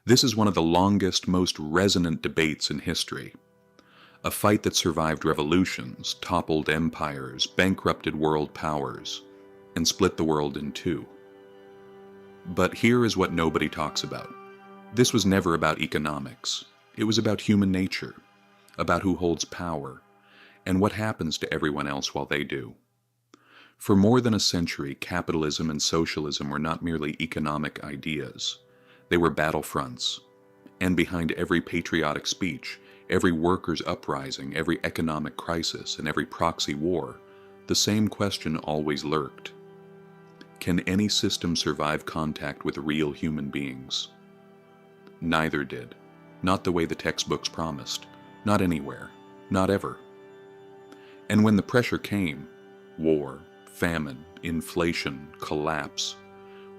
This is one of the longest, most resonant debates in history. A fight that survived revolutions, toppled empires, bankrupted world powers, and split the world in two. But here is what nobody talks about. This was never about economics. It was about human nature, about who holds power, and what happens to everyone else while they do. For more than a century, capitalism and socialism were not merely economic ideas. They were battlefronts. And behind every patriotic speech, every workers' uprising, every economic crisis, and every proxy war, the same question always lurked. Can any system survive contact with real human beings? Neither did. Not the way the textbooks promised. Not anywhere. Not ever. And when the pressure came, war, famine, inflation, collapse,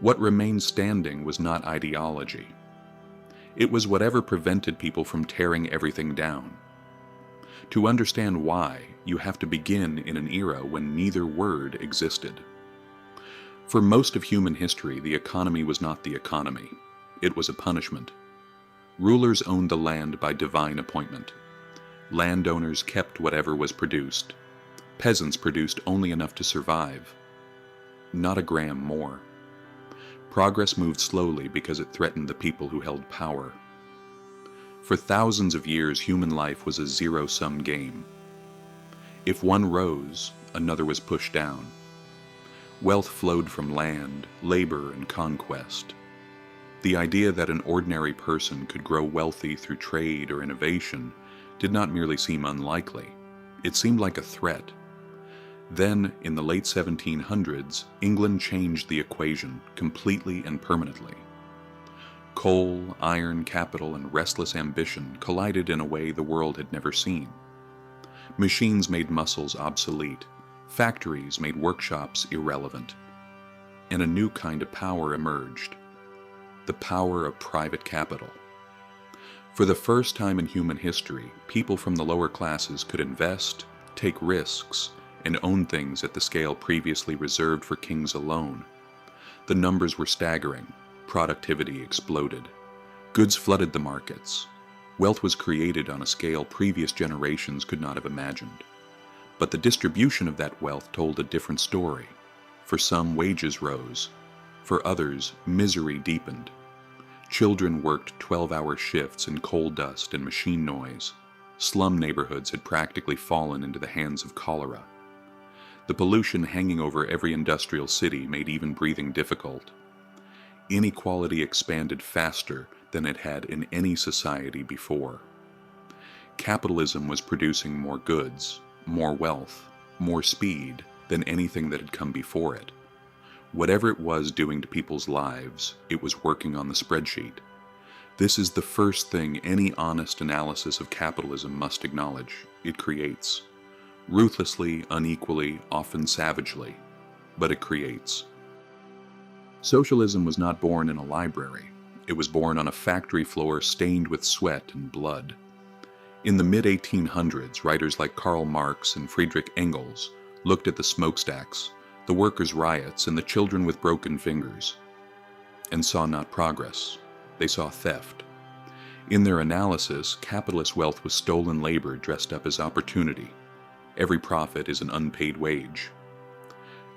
what remained standing was not ideology. It was whatever prevented people from tearing everything down. To understand why, you have to begin in an era when neither word existed. For most of human history, the economy was not the economy. It was a punishment. Rulers owned the land by divine appointment. Landowners kept whatever was produced. Peasants produced only enough to survive. Not a gram more. Progress moved slowly because it threatened the people who held power. For thousands of years, human life was a zero-sum game. If one rose, another was pushed down. Wealth flowed from land, labor, and conquest. The idea that an ordinary person could grow wealthy through trade or innovation did not merely seem unlikely. It seemed like a threat. Then, in the late 1700s, England changed the equation completely and permanently. Coal, iron, capital, and restless ambition collided in a way the world had never seen. Machines made muscles obsolete. Factories made workshops irrelevant. And a new kind of power emerged. The power of private capital. For the first time in human history, people from the lower classes could invest, take risks, and own things at the scale previously reserved for kings alone. The numbers were staggering. Productivity exploded. Goods flooded the markets. Wealth was created on a scale previous generations could not have imagined. But the distribution of that wealth told a different story. For some, wages rose. For others, misery deepened. Children worked 12-hour shifts in coal dust and machine noise. Slum neighborhoods had practically fallen into the hands of cholera. The pollution hanging over every industrial city made even breathing difficult. Inequality expanded faster than it had in any society before. Capitalism was producing more goods, more wealth, more speed than anything that had come before it. Whatever it was doing to people's lives, it was working on the spreadsheet. This is the first thing any honest analysis of capitalism must acknowledge. It creates. Ruthlessly, unequally, often savagely, but it creates. Socialism was not born in a library. It was born on a factory floor stained with sweat and blood. In the mid-1800s, writers like Karl Marx and Friedrich Engels looked at the smokestacks, the workers' riots, and the children with broken fingers, and saw not progress. They saw theft. In their analysis, capitalist wealth was stolen labor dressed up as opportunity. Every profit is an unpaid wage.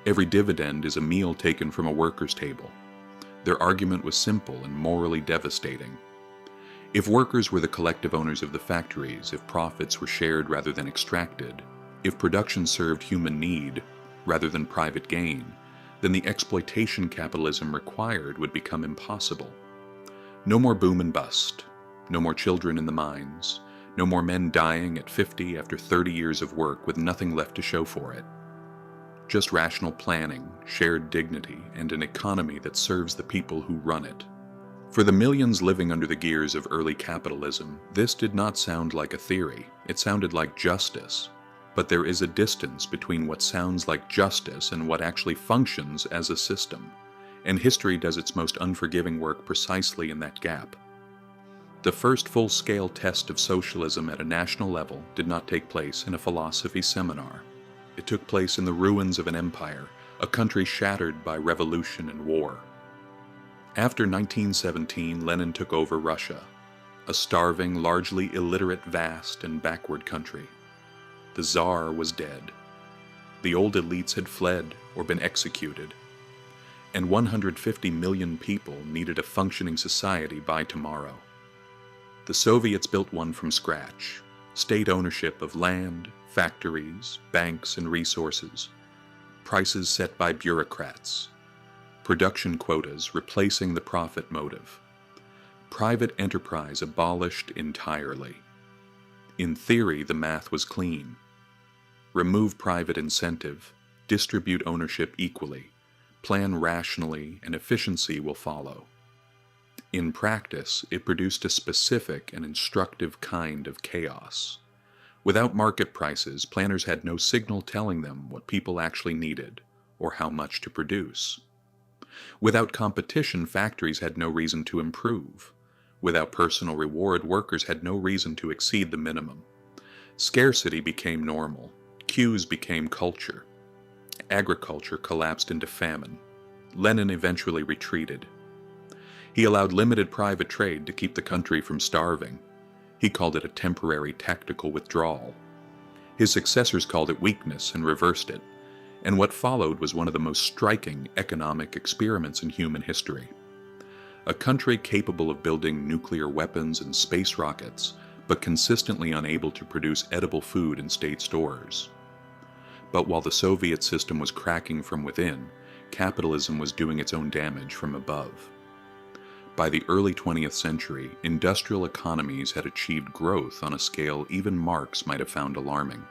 Every dividend is a meal taken from a worker's table. Their argument was simple and morally devastating. If workers were the collective owners of the factories, if profits were shared rather than extracted, if production served human need rather than private gain, then the exploitation capitalism required would become impossible. No more boom and bust. No more children in the mines. No more men dying at 50 after 30 years of work with nothing left to show for it. Just rational planning, shared dignity, and an economy that serves the people who run it. For the millions living under the gears of early capitalism, this did not sound like a theory. It sounded like justice. But there is a distance between what sounds like justice and what actually functions as a system, and history does its most unforgiving work precisely in that gap. The first full-scale test of socialism at a national level did not take place in a philosophy seminar. It took place in the ruins of an empire, a country shattered by revolution and war. After 1917, Lenin took over Russia, a starving, largely illiterate, vast, and backward country. The Tsar was dead. The old elites had fled or been executed, and 150 million people needed a functioning society by tomorrow. The Soviets built one from scratch: state ownership of land, factories, banks, and resources, prices set by bureaucrats, production quotas replacing the profit motive, private enterprise abolished entirely. In theory, the math was clean. Remove private incentive, distribute ownership equally, plan rationally, and efficiency will follow. In practice, it produced a specific and instructive kind of chaos. Without market prices, planners had no signal telling them what people actually needed or how much to produce. Without competition, factories had no reason to improve. Without personal reward, workers had no reason to exceed the minimum. Scarcity became normal. Queues became culture. Agriculture collapsed into famine. Lenin eventually retreated. He allowed limited private trade to keep the country from starving. He called it a temporary tactical withdrawal. His successors called it weakness and reversed it, and what followed was one of the most striking economic experiments in human history. A country capable of building nuclear weapons and space rockets, but consistently unable to produce edible food in state stores. But while the Soviet system was cracking from within, capitalism was doing its own damage from above. By the early 20th century, industrial economies had achieved growth on a scale even Marx might have found alarming.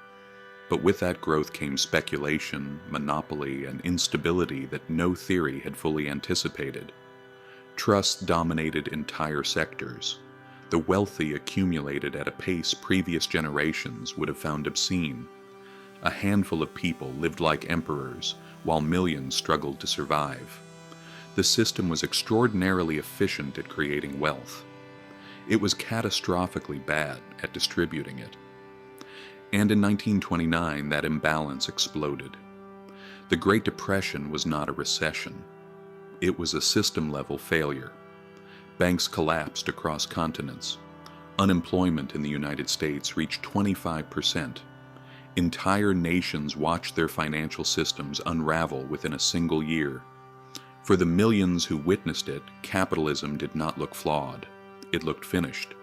But with that growth came speculation, monopoly, and instability that no theory had fully anticipated. Trust dominated entire sectors. The wealthy accumulated at a pace previous generations would have found obscene. A handful of people lived like emperors, while millions struggled to survive. The system was extraordinarily efficient at creating wealth. It was catastrophically bad at distributing it. And in 1929, that imbalance exploded. The Great Depression was not a recession. It was a system-level failure. Banks collapsed across continents. Unemployment in the United States reached 25%. Entire nations watched their financial systems unravel within a single year. For the millions who witnessed it, capitalism did not look flawed. It looked finished.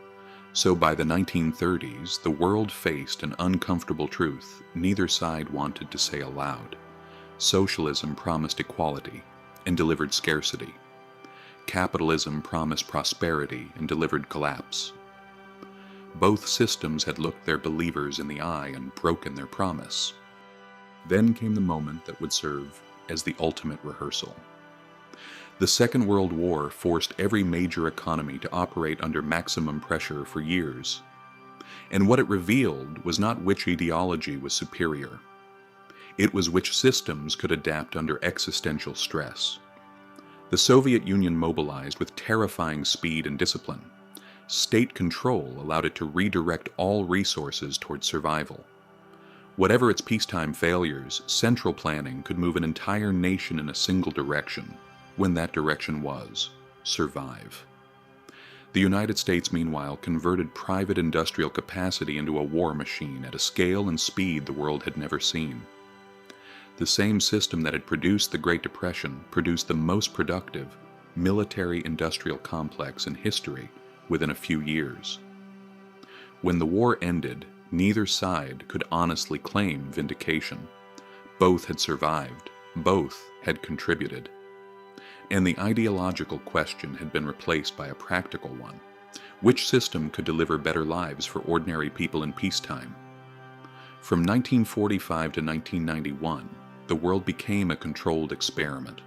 So by the 1930s, the world faced an uncomfortable truth neither side wanted to say aloud. Socialism promised equality and delivered scarcity. Capitalism promised prosperity and delivered collapse. Both systems had looked their believers in the eye and broken their promise. Then came the moment that would serve as the ultimate rehearsal. The Second World War forced every major economy to operate under maximum pressure for years. And what it revealed was not which ideology was superior. It was which systems could adapt under existential stress. The Soviet Union mobilized with terrifying speed and discipline. State control allowed it to redirect all resources towards survival. Whatever its peacetime failures, central planning could move an entire nation in a single direction, when that direction was survive. The United States, meanwhile, converted private industrial capacity into a war machine at a scale and speed the world had never seen. The same system that had produced the Great Depression produced the most productive military-industrial complex in history within a few years. When the war ended, neither side could honestly claim vindication. Both had survived. Both had contributed. And the ideological question had been replaced by a practical one. Which system could deliver better lives for ordinary people in peacetime? From 1945 to 1991, the world became a controlled experiment.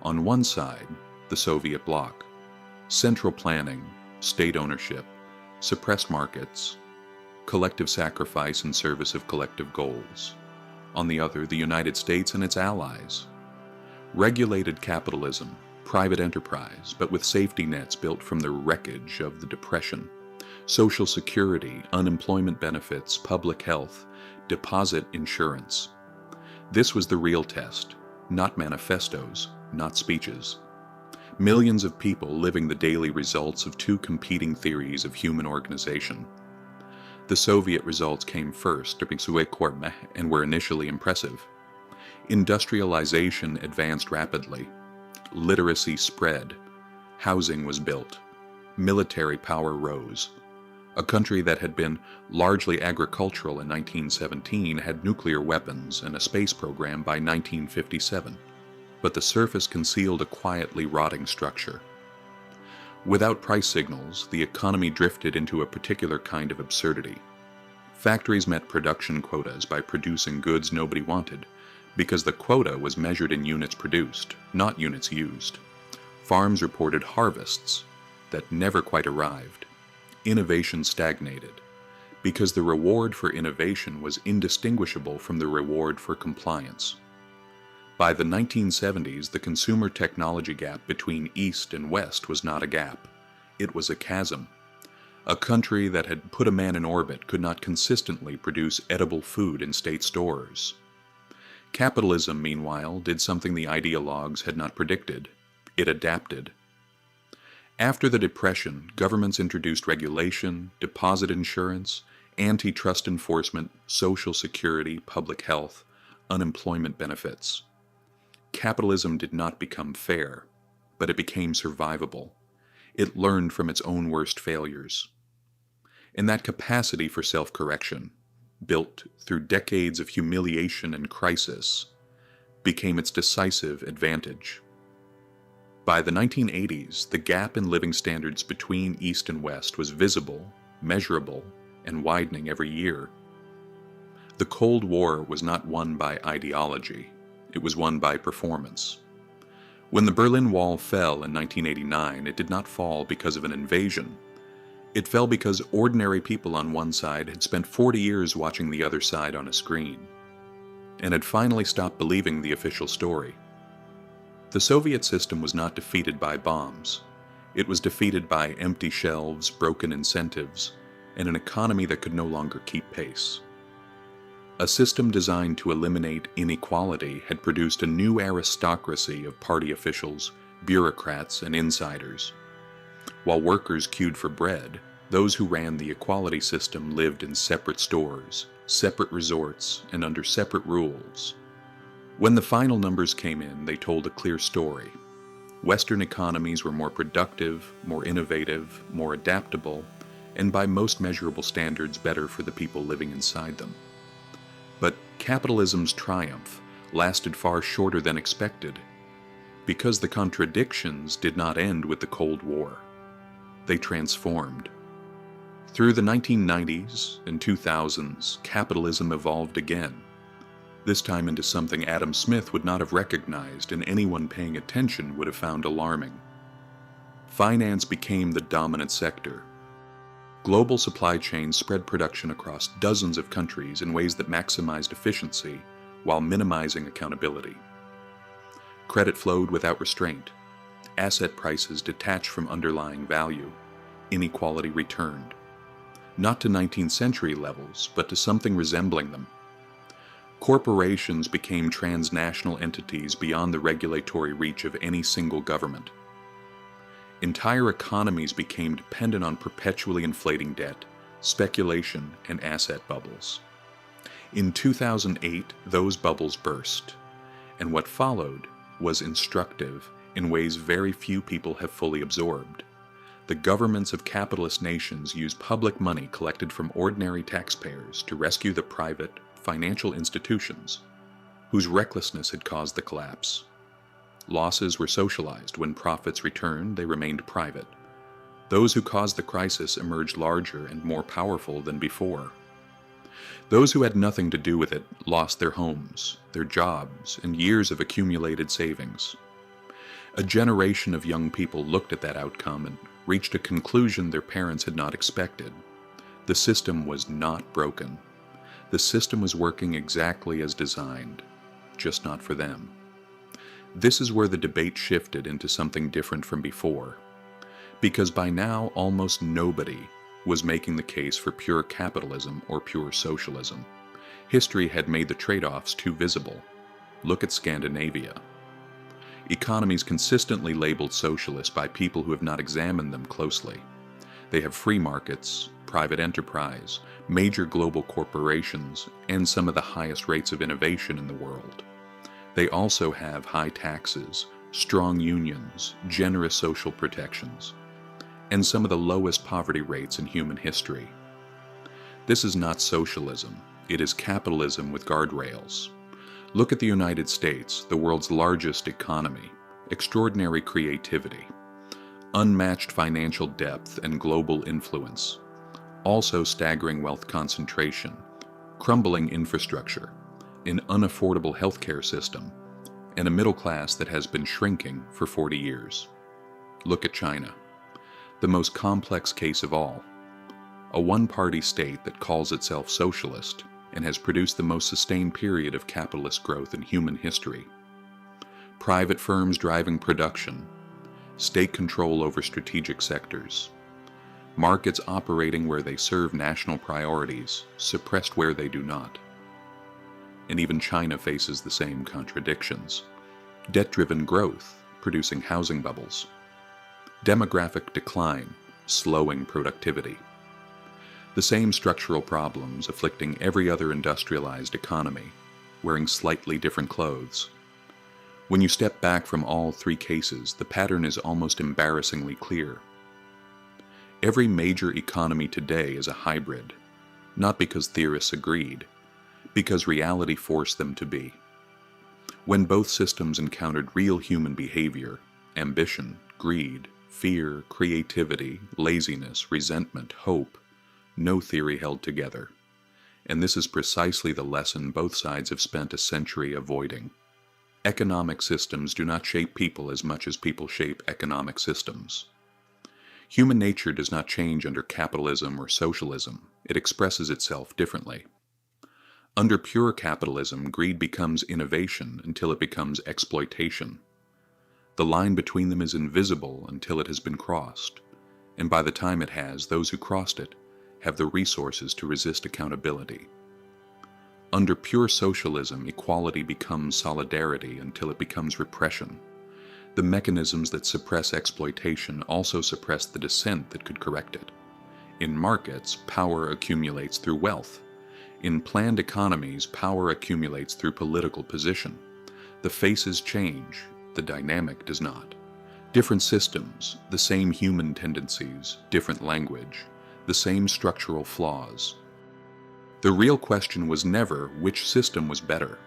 On one side, the Soviet bloc. Central planning, state ownership, suppressed markets, collective sacrifice in service of collective goals. On the other, the United States and its allies. Regulated capitalism, private enterprise, but with safety nets built from the wreckage of the Depression. Social security, unemployment benefits, public health, deposit insurance. This was the real test, not manifestos, not speeches. millions of people living the daily results of two competing theories of human organization. The Soviet results came first, and were initially impressive. Industrialization advanced rapidly. Literacy spread. Housing was built. Military power rose. A country that had been largely agricultural in 1917 had nuclear weapons and a space program by 1957, but the surface concealed a quietly rotting structure. Without price signals, the economy drifted into a particular kind of absurdity. Factories met production quotas by producing goods nobody wanted, because the quota was measured in units produced, not units used. Farms reported harvests that never quite arrived. Innovation stagnated, because the reward for innovation was indistinguishable from the reward for compliance. By the 1970s, the consumer technology gap between East and West was not a gap. It was a chasm. A country that had put a man in orbit could not consistently produce edible food in state stores. Capitalism, meanwhile, did something the ideologues had not predicted. It adapted. After the Depression, governments introduced regulation, deposit insurance, antitrust enforcement, social security, public health, unemployment benefits. Capitalism did not become fair, but it became survivable. It learned from its own worst failures. And that capacity for self-correction, built through decades of humiliation and crisis, became its decisive advantage. By the 1980s, the gap in living standards between East and West was visible, measurable, and widening every year. The Cold War was not won by ideology, it was won by performance. When the Berlin Wall fell in 1989, it did not fall because of an invasion. It fell because ordinary people on one side had spent 40 years watching the other side on a screen, and had finally stopped believing the official story. The Soviet system was not defeated by bombs. It was defeated by empty shelves, broken incentives, and an economy that could no longer keep pace. A system designed to eliminate inequality had produced a new aristocracy of party officials, bureaucrats, and insiders. While workers queued for bread, those who ran the equality system lived in separate stores, separate resorts, and under separate rules. When the final numbers came in, they told a clear story. Western economies were more productive, more innovative, more adaptable, and by most measurable standards better for the people living inside them. But capitalism's triumph lasted far shorter than expected, because the contradictions did not end with the Cold War. They transformed. Through the 1990s and 2000s, capitalism evolved again, this time into something Adam Smith would not have recognized and anyone paying attention would have found alarming. Finance became the dominant sector. Global supply chains spread production across dozens of countries in ways that maximized efficiency while minimizing accountability. Credit flowed without restraint. Asset prices detached from underlying value. Inequality returned. Not to 19th century levels, but to something resembling them. Corporations became transnational entities beyond the regulatory reach of any single government. Entire economies became dependent on perpetually inflating debt, speculation, and asset bubbles. In 2008, those bubbles burst, and what followed was instructive in ways very few people have fully absorbed. The governments of capitalist nations use public money collected from ordinary taxpayers to rescue the private, financial institutions whose recklessness had caused the collapse. Losses were socialized. When profits returned, they remained private. Those who caused the crisis emerged larger and more powerful than before. Those who had nothing to do with it lost their homes, their jobs, and years of accumulated savings. A generation of young people looked at that outcome and reached a conclusion their parents had not expected. The system was not broken. The system was working exactly as designed, just not for them. This is where the debate shifted into something different from before, because by now almost nobody was making the case for pure capitalism or pure socialism. History had made the trade-offs too visible. Look at Scandinavia. Economies consistently labeled socialist by people who have not examined them closely. They have free markets, private enterprise, major global corporations, and some of the highest rates of innovation in the world. They also have high taxes, strong unions, generous social protections, and some of the lowest poverty rates in human history. This is not socialism, it is capitalism with guardrails. Look at the United States, the world's largest economy, extraordinary creativity, unmatched financial depth and global influence, also staggering wealth concentration, crumbling infrastructure, an unaffordable healthcare system, and a middle class that has been shrinking for 40 years. Look at China, the most complex case of all, a one-party state that calls itself socialist and has produced the most sustained period of capitalist growth in human history. Private firms driving production, state control over strategic sectors, markets operating where they serve national priorities, suppressed where they do not. And even China faces the same contradictions. Debt-driven growth, producing housing bubbles. Demographic decline, slowing productivity. The same structural problems afflicting every other industrialized economy, wearing slightly different clothes. When you step back from all three cases, the pattern is almost embarrassingly clear. Every major economy today is a hybrid, not because theorists agreed, because reality forced them to be. When both systems encountered real human behavior, ambition, greed, fear, creativity, laziness, resentment, hope, no theory held together. And this is precisely the lesson both sides have spent a century avoiding. Economic systems do not shape people as much as people shape economic systems. Human nature does not change under capitalism or socialism. It expresses itself differently. Under pure capitalism, greed becomes innovation until it becomes exploitation. The line between them is invisible until it has been crossed, and by the time it has, those who crossed it have the resources to resist accountability. Under pure socialism, equality becomes solidarity until it becomes repression. The mechanisms that suppress exploitation also suppress the dissent that could correct it. In markets, power accumulates through wealth. In planned economies, power accumulates through political position. The faces change, the dynamic does not. Different systems, the same human tendencies, different language, the same structural flaws. The real question was never which system was better.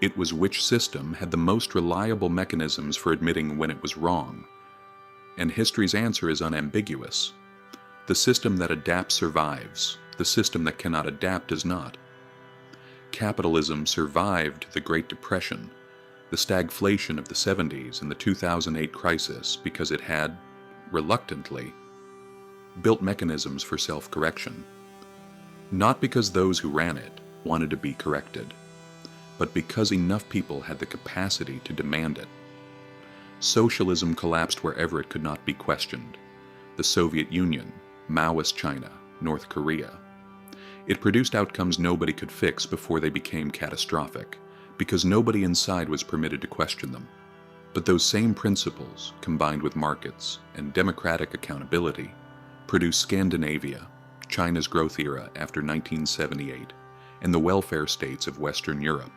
It was which system had the most reliable mechanisms for admitting when it was wrong. And history's answer is unambiguous. The system that adapts survives. The system that cannot adapt does not. Capitalism survived the Great Depression, the stagflation of the 70s and the 2008 crisis because it had, reluctantly, built mechanisms for self-correction. Not because those who ran it wanted to be corrected, but because enough people had the capacity to demand it. Socialism collapsed wherever it could not be questioned. The Soviet Union, Maoist China, North Korea. It produced outcomes nobody could fix before they became catastrophic, because nobody inside was permitted to question them. But those same principles, combined with markets and democratic accountability, produced Scandinavia, China's growth era after 1978, and the welfare states of Western Europe.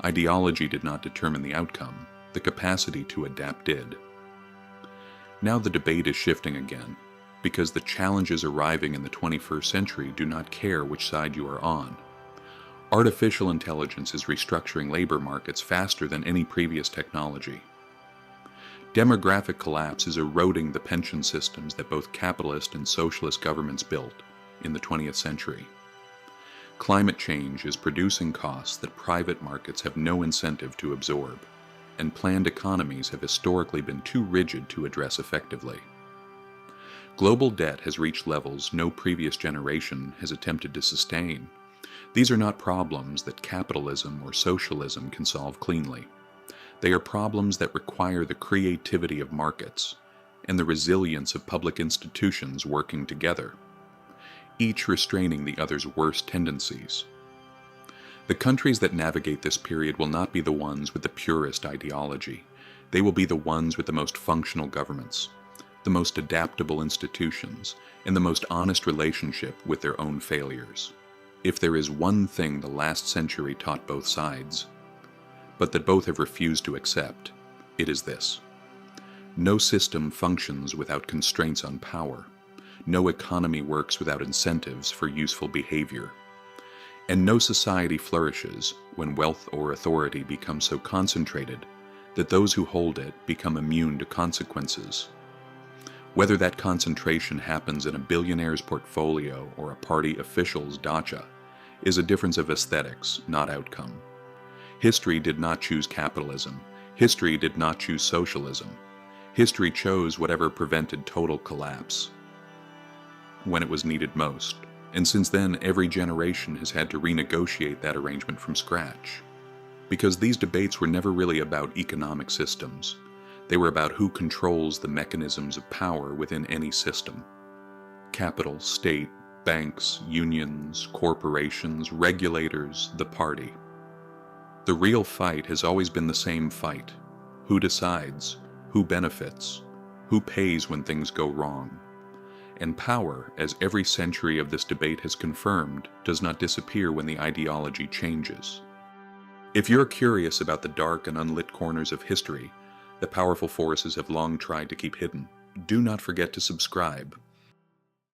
Ideology did not determine the outcome, the capacity to adapt did. Now the debate is shifting again, because the challenges arriving in the 21st century do not care which side you are on. Artificial intelligence is restructuring labor markets faster than any previous technology. Demographic collapse is eroding the pension systems that both capitalist and socialist governments built in the 20th century. Climate change is producing costs that private markets have no incentive to absorb, and planned economies have historically been too rigid to address effectively. Global debt has reached levels no previous generation has attempted to sustain. These are not problems that capitalism or socialism can solve cleanly. They are problems that require the creativity of markets and the resilience of public institutions working together, each restraining the other's worst tendencies. The countries that navigate this period will not be the ones with the purest ideology. They will be the ones with the most functional governments, the most adaptable institutions, and the most honest relationship with their own failures. If there is one thing the last century taught both sides, but that both have refused to accept, it is this. No system functions without constraints on power. No economy works without incentives for useful behavior. And no society flourishes when wealth or authority becomes so concentrated that those who hold it become immune to consequences. Whether that concentration happens in a billionaire's portfolio or a party official's dacha is a difference of aesthetics, not outcome. History did not choose capitalism. History did not choose socialism. History chose whatever prevented total collapse when it was needed most. And since then, every generation has had to renegotiate that arrangement from scratch. Because these debates were never really about economic systems. They were about who controls the mechanisms of power within any system. Capital, state, banks, unions, corporations, regulators, the party. The real fight has always been the same fight. Who decides? Who benefits? Who pays when things go wrong? And power, as every century of this debate has confirmed, does not disappear when the ideology changes. If you're curious about the dark and unlit corners of history that powerful forces have long tried to keep hidden, do not forget to subscribe.